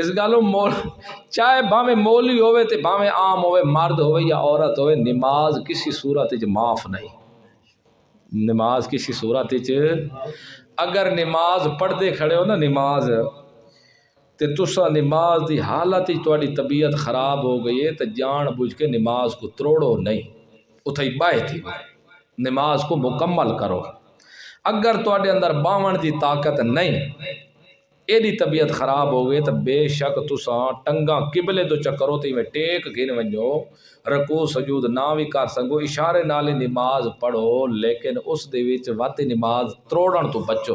اس گالوں چاہے بھاویں مولی ہوئے تے بھاویں عام ہوئے، مرد ہوئے یا عورت ہوئے، نماز کسی صورت وچ معاف نہیں۔ نماز کسی صورت وچ، اگر نماز پڑھدے کھڑے ہو نا نماز تے تسا نماز دی حالت ہی تہاڈی طبیعت خراب ہو گئی ہے تے جان بوجھ کے نماز کو تروڑو نہیں، اتھے ہی باہے تھی نماز کو مکمل کرو۔ اگر تہاڈے اندر باون دی طاقت نہیں، ایڈی طبیعت خراب ہو گئی تو بے شک تساں ٹنگاں قبلے تو چکرو تے میں ٹیک گھن ونجو، رکوع سجود نہ بھی کر سکو، اشارے نال نماز پڑھو، لیکن اس دے وچ وت نماز تروڑن تو بچو۔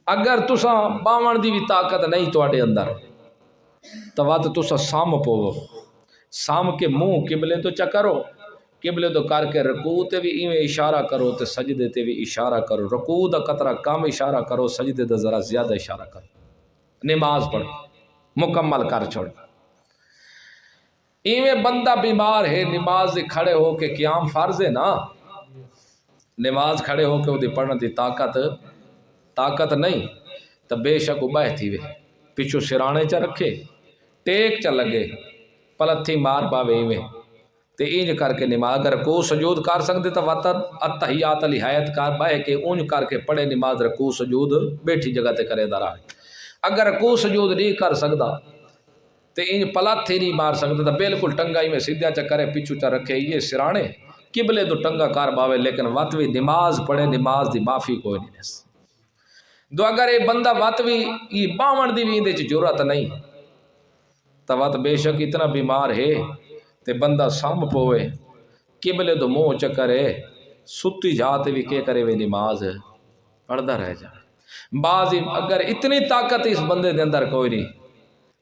اگر تساں باون دی بھی طاقت نہیں تواڈے اندر تو وت تساں سام پوو، سام کے منہ قبلے تو چکرو، قبلے تو کر کے رکوع تے بھی ایویں اشارہ کرو تے سجدے تے بھی اشارہ کرو، رکوع دا قطرہ کم اشارہ کرو، سجدے دا ذرا زیادہ اشارہ کرو، نماز پڑھو مکمل کر چھوڑ۔ ایویں بندہ بیمار ہے، نماز دے کھڑے ہو کے قیام فرض ہے نا، نماز کھڑے ہو کے وہ پڑھنے دی طاقت نہیں تو بے شک باہے تھی وے، پچھو سرانے چا رکھے، ٹیک چا لگے، پلتھی مار پاوے ایویں تے اینج کر کے نماز، اگر رکوع سجود کر سکتے تو وطن اتحیات علی حیات کر باہے کے اونج کر کے پڑھے نماز، رکوع سجود بیٹھی جگہ تے کرے دارا۔ اگر رکوع سجود نہیں کر سکتا تے اینج پلتھی نہیں مار سکتے تو بالکل ٹنگائی میں سیدھا چا کرے، پیچھو چا رکھے، یہ سرانے قبلے تو ٹنگا کر باوے، لیکن وت بھی نماز پڑھے، نماز دی معافی کوئی نہیں دس دو۔ اگر یہ بندہ وت بھی یہ باون دی بھی اندے چ جرات نہیں تو وت بے شک اتنا بیمار ہے تے بندہ سام پوے، قبلے تو منہ چکرے، ستی جاتے بھی کے کرے وے نماز پڑھدا رہ جائے۔ بعض اگر اتنی طاقت اس بندے دے اندر کوئی نہیں،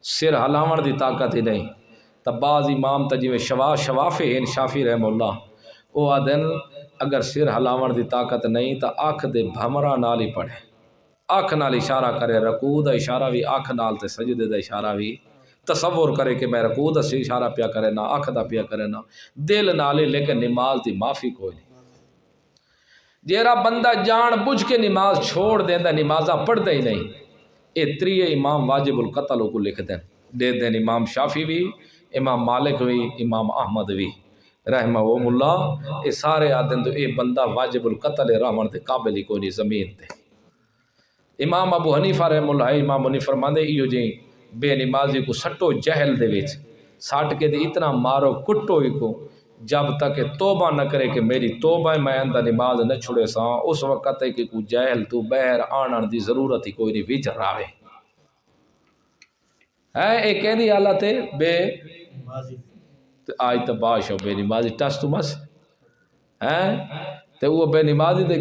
سر ہلاون دی طاقت ہی نہیں، تو بعض امام تا جویں شوافی ہیں شافی رحمہ اللہ، وہ آدن اگر سر ہلاون دی طاقت نہیں تو اکھ دے بھمرا نال ہی پڑھے، اکھ نال اشارہ کرے، رکوع دا اشارہ بھی اکھ نال تے سجدے دا اشارہ بھی، تصور کرے کہ میں رکوع دا اشارہ پیا کرے نہ اکھ دا پیا کرے نہ دل نال، لیکن نماز دی معافی کوئی نہیں۔ جیڑا بندہ جان بوجھ کے نماز چھوڑ دیندا، نمازاں پڑھدا ہی نہیں، اے تریے امام واجب القتل کو لکھ دے دین، امام شافی بھی، امام مالک بھی، امام احمد بھی رحمہ اللہ، اے سارے آدن تو اے بندہ واجب القتل رحمن دے قابل ہی کوئی نہیں زمین تے۔ امام ابو حنیفہ رحمہ اللہ، امام حنیفہ فرماندے ایو جی بے نمازی کو سٹو جہل دے وچ، سٹ کے دے اتنا مارو کٹو ہی کو جب تک توبہ نہ کرے کہ میری توبہ میں اندر نماز نہ چھڑے ساں، اس وقت ہے کہ کو جہل تو بہر آنن دی ضرورت ہی کوئی نہیں وچ راوے ہے۔ ایک کہنی حالت ہے بے آج تو باش ہو بے نمازی ٹس تو مس ہے تے وہ بے نمازی دے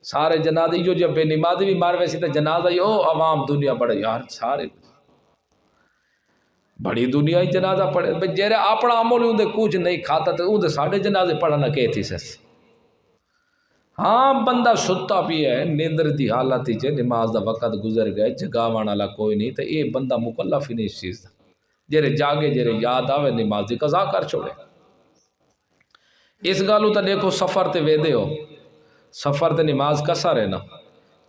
سارے جنازے جو جب بے نمازی بھی مار ویسی تے جنازہ ہی او عوام دنیا بڑے یار سارے بڑی دنیا ہی جنازہ پڑھے، جیرے اپنا عمل ہوں دے کچھ نہیں کھاتا تے اون دے ساڑھے جنازے پڑھنا کہ تھی سس۔ ہاں بندہ ستا بھی ہے، نیندر دی حالت ہی نماز دا وقت گزر گئے، جگاوان والا کوئی نہیں، تے اے بندہ مکلف ہی نہیں اس چیز دا، جیرے جاگے جیرے یاد آوے نماز دی قضا کر چھوڑے۔ اس گالو تا دیکھو سفر تے ویدے ہو، سفر تے نماز کسر ہے نا،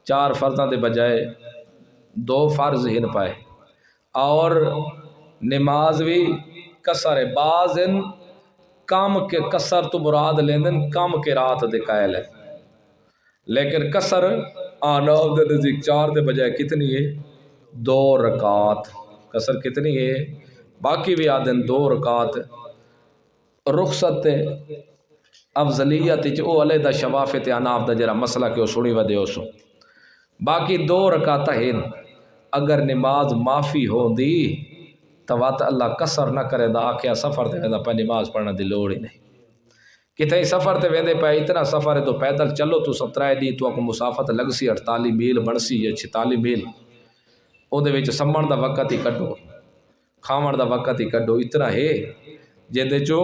4 فرضاں دے بجائے 2 فرض ہن پائے، اور نماز بھی کسر ہے۔ بعض ان کام کے کسر تو مراد لیندن کام کے رات دے قائل ہے، لیکن کسر آناف دے نزدیک 4 دے بجائے کتنی ہے 2 رکعات، کسر کتنی ہے، باقی بھی آدن 2 رکعات رخصت افضلیت او علیحدہ شوافت اناف دا جرا مسئلہ کہ وہ سنی ودے ہو سو، باقی 2 رکعات ہیں۔ اگر نماز معافی ہو دی تو وات اللہ کسر نہ کرے دا آکھیا سفر تے ویندہ پہ نماز پڑھنا دی لوڑ ہی نہیں، کتنے سفر تے ویندے پہ اتنا سفر ہے تو پیدل چلو تو 17 دی تو اکو مسافت لگ سی 48 میل بڑسی یا 46 میل، او دے وچ سمن دا وقت ہی کڈو، کھاون دا وقت ہی کڈو، اتنا ہے جے چو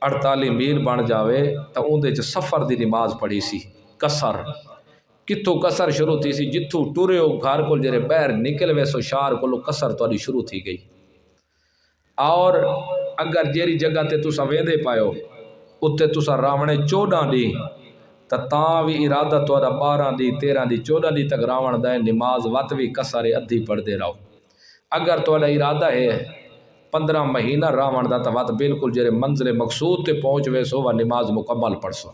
48 میل بن جاوے تو اون دے سفر دی نماز پڑھی سی کسر۔ کتوں کسر شروع تھی سی، جتھوں ٹورے ہو گھر کو جرے بہر نکل ویسو شہر کو کسر تو شروع تھی گئی۔ اور اگر جیری جگہ تے تسا ویندے پایو اتے تسا راونے 14 دی تاں بھی ارادہ تو 12 دی 13 دی 14 دی تک راون دے نماز وت بھی کسر ادھی پڑھ دے رہو۔ اگر تو ارادہ ہے 15 مہینہ راون دا تو بالکل جڑے منزل مقصود تے پہنچ وے سو وہ نماز مکمل پڑھ سو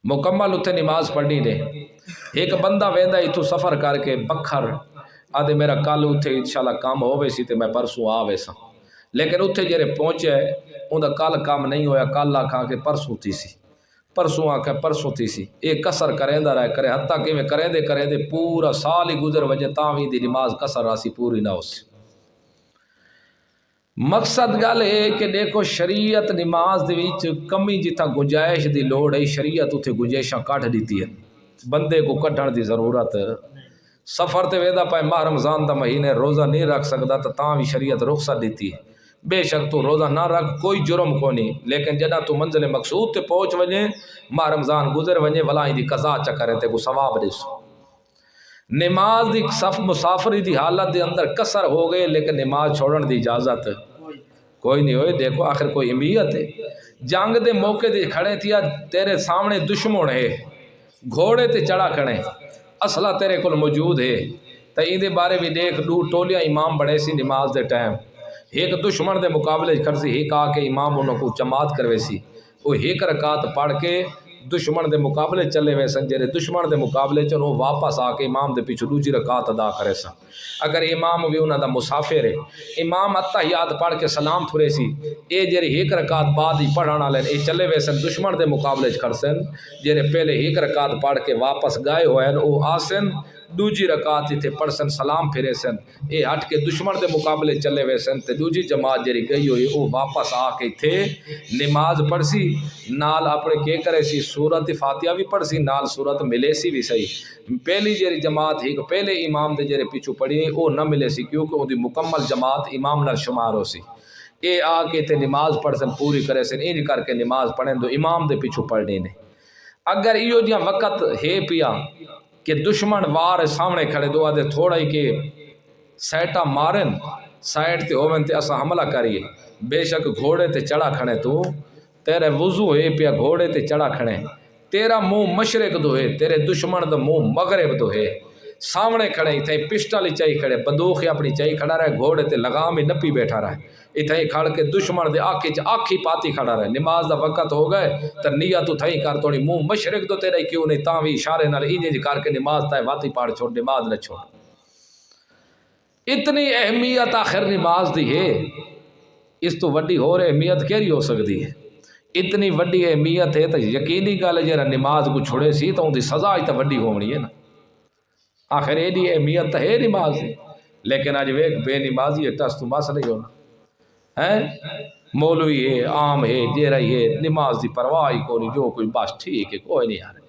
مکمل اتنے نماز پڑھنی نے ایک بندہ ویندا اتو سفر کر کے بکھر آدھے میرا کل اتنے انشاءاللہ کام ہوئے سی تے میں پرسوں آوے سا لیکن اتنے جڑے پہنچے انہاں کل کام نہیں ہویا کل آکھاں کہ پرسوں تھی سی پرسوں آکھاں پرسوں تھی سی ایک کسر کریندہ رہے کرے حتیٰ کہ میں کریں دے پورا سال ہی گزر وجہ تاویں دی نماز کسر راسی پوری نہ ہو سی مقصد گل ہے کہ دیکھو شریعت نماز دے وچ کمی جتھا گنجائش دی لوڑ ہے شریعت اتھے گنجائشاں کٹ دیتی ہے بندے کو کٹن دی ضرورت سفر تے ویدا پائے ماہ رمضان دا مہینے روزہ نہیں رکھ سکدا تو تاں بھی شریعت رخصت دیتی ہے بے شک تو روزہ نہ رکھ کوئی جرم کو نہیں لیکن جدہ تو منزل مقصود تے پہنچ وجے ماہ رمضان گزر وجے ولائی دی قضا چکرے تے کو ثواب دیسو نماز دی صف مسافری دی حالت دے اندر کسر ہو گئے لیکن نماز چھوڑن دی اجازت کوئی نہیں ہوئے دیکھو آخر کوئی امیت ہے جنگ دے موقع دے کھڑے تھیا تیرے سامنے دشمن ہے گھوڑے تے چڑھا کھڑے اسلحہ تیرے کل موجود ہے تو این دے بارے بھی دیکھ دو ٹولیاں امام بڑے سی نماز دے ٹائم ایک دشمن دے مقابلے کرسی ایک آ کے امام انہوں کو جماعت کروے سی وہ ایک رکعت پڑھ کے دشمن دے مقابلے چلے ہوئے سن جڑے دشمن دے مقابلے چلو واپس آ کے امام دے پیچھے دوسری رکعت ادا کرے سا اگر امام بھی انہاں دا مسافر ہے امام اتحیات پڑھ کے سلام پھرے سی اے جڑے ایک رکعت بعد ہی پڑھانا لین اے چلے ہوئے سن دشمن دے مقابلے کر سن جڑے پہلے ایک رکعت پڑھ کے واپس گئے ہوئے ہیں او آسن دوجی رکعت تھے پڑھ سن سلام پھرے سن اے ہٹ کے دشمن دے مقابلے چلے ہوئے سن تے دوجی جماعت جڑی گئی ہوئی او واپس آ کے تھے نماز پڑھ سی نال اپنے کے کرے سی سورت فاتحہ بھی پڑھ سی نال سورت ملے سی بھی صحیح پہلی جڑی جماعت ہی پہلے امام دے جڑے پیچھو پڑھی او نہ ملے سی کیونکہ وہ دی مکمل جماعت امام نال شمار ہو سی اے آ کے تے نماز پڑھ سن پوری کرے سن انج کر کے نماز پڑھیں تو امام دے پیچھو پڑھنے نے اگر ایو جہاں وقت ہے پیا کہ دشمن وار سامنے کھڑے دو آدھے تھوڑا ہی کہ سیٹا مارن سائٹ تے ہوون تے اسا حملہ کریے بے شک گھوڑے تے چڑھا کھڑے تو تیرے وضو ہے پیا گھوڑے تے چڑھا کھڑے تیرا منہ مشرق دو ہے تیرے دشمن دا منہ مغرب دو ہے سامنے کھڑے اتھے پسٹل چاہی کھڑے بندوق اپنی چاہی کھڑا رہے گھوڑے تے لگام ہی نپی بیٹھا رہے اتھے کھڑ کے دشمن دے آنکھی پاتی کھڑا رہے نماز دا وقت ہو گئے تو نیت اتھے کر توڑی منہ مشرق دو تیرے کیوں نہیں تاں بھی اشارے نال انج کر کے نماز تے واتی پاڑ چھوڑ نماز نہ چھوڑ اتنی اہمیت آخر نماز دی ہے اس تو وڈی ہو رہے اہمیت کیری ہو سکتی ہے اتنی وڈی اہمیت ہے تو یقینی گل ہے جرا نماز کو چھوڑے سی تو ان دی سزا ہی تو وڈی ہونی ہے نا آخر ایڈی اہمیت تو ہے نماز دی لیکن آج ویک بے نمازی ہے ٹس تو مس نہیں ہونا ہے مولوی ہے عام ہے جیرا ہے نماز دی پرواہ ہی کوئی جو کوئی بس ٹھیک ہے کوئی نہیں آ رہا